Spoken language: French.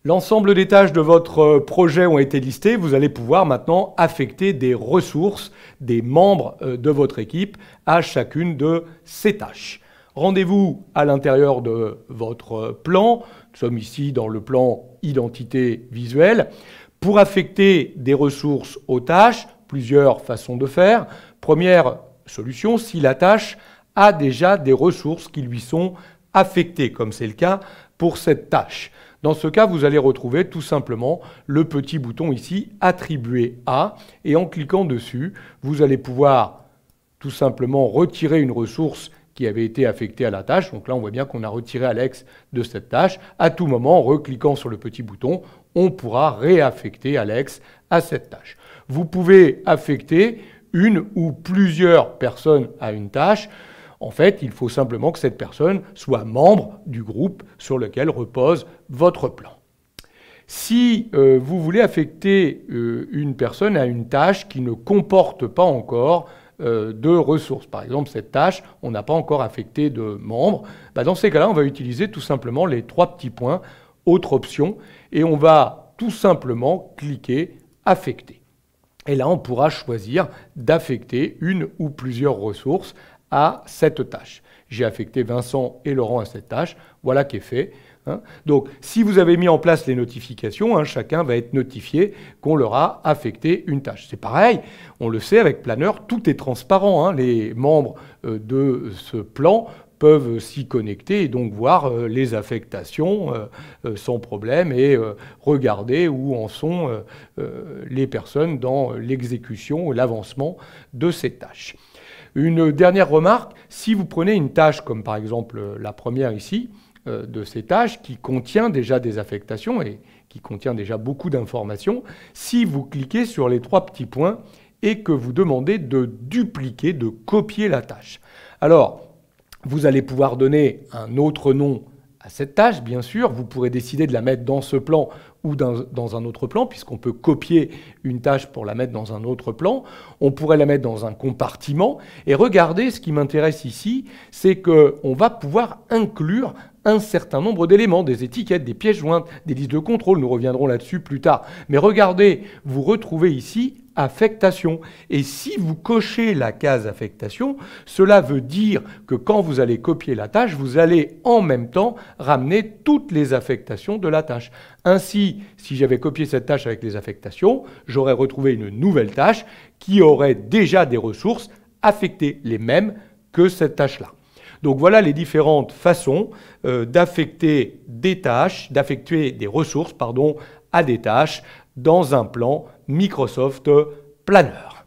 L'ensemble des tâches de votre projet ont été listées. Vous allez pouvoir maintenant affecter des ressources, des membres de votre équipe à chacune de ces tâches. Rendez-vous à l'intérieur de votre plan. Nous sommes ici dans le plan identité visuelle. Pour affecter des ressources aux tâches, plusieurs façons de faire. Première solution, si la tâche a déjà des ressources qui lui sont affectées, comme c'est le cas pour cette tâche. Dans ce cas, vous allez retrouver tout simplement le petit bouton ici « Attribuer à » et en cliquant dessus, vous allez pouvoir tout simplement retirer une ressource qui avait été affectée à la tâche. Donc là, on voit bien qu'on a retiré Alex de cette tâche. À tout moment, en recliquant sur le petit bouton, on pourra réaffecter Alex à cette tâche. Vous pouvez affecter une ou plusieurs personnes à une tâche. En fait, il faut simplement que cette personne soit membre du groupe sur lequel repose votre plan. Si vous voulez affecter une personne à une tâche qui ne comporte pas encore de ressources, par exemple cette tâche, on n'a pas encore affecté de membre, dans ces cas-là, on va utiliser tout simplement les trois petits points, autre option, et on va tout simplement cliquer affecter. Et là, on pourra choisir d'affecter une ou plusieurs ressources à cette tâche. J'ai affecté Vincent et Laurent à cette tâche, voilà qui est fait. Donc, si vous avez mis en place les notifications, chacun va être notifié qu'on leur a affecté une tâche. C'est pareil, on le sait avec Planner, tout est transparent. Les membres de ce plan peuvent s'y connecter et donc voir les affectations sans problème et regarder où en sont les personnes dans l'exécution et l'avancement de ces tâches. Une dernière remarque, si vous prenez une tâche comme par exemple la première ici, de ces tâches qui contient déjà des affectations et qui contient déjà beaucoup d'informations, si vous cliquez sur les trois petits points et que vous demandez de dupliquer, de copier la tâche. Alors, vous allez pouvoir donner un autre nom à cette tâche, bien sûr. Vous pourrez décider de la mettre dans ce plan ou dans un autre plan, puisqu'on peut copier une tâche pour la mettre dans un autre plan. On pourrait la mettre dans un compartiment. Et regardez, ce qui m'intéresse ici, c'est qu'on va pouvoir inclure un certain nombre d'éléments, des étiquettes, des pièces jointes, des listes de contrôle. Nous reviendrons là-dessus plus tard. Mais regardez, vous retrouvez ici affectation. Et si vous cochez la case affectation, cela veut dire que quand vous allez copier la tâche, vous allez en même temps ramener toutes les affectations de la tâche. Ainsi, si j'avais copié cette tâche avec les affectations, j'aurais retrouvé une nouvelle tâche qui aurait déjà des ressources affectées, les mêmes que cette tâche-là. Donc voilà les différentes façons d'affecter des tâches, d'affecter des ressources, à des tâches dans un plan Microsoft Planner.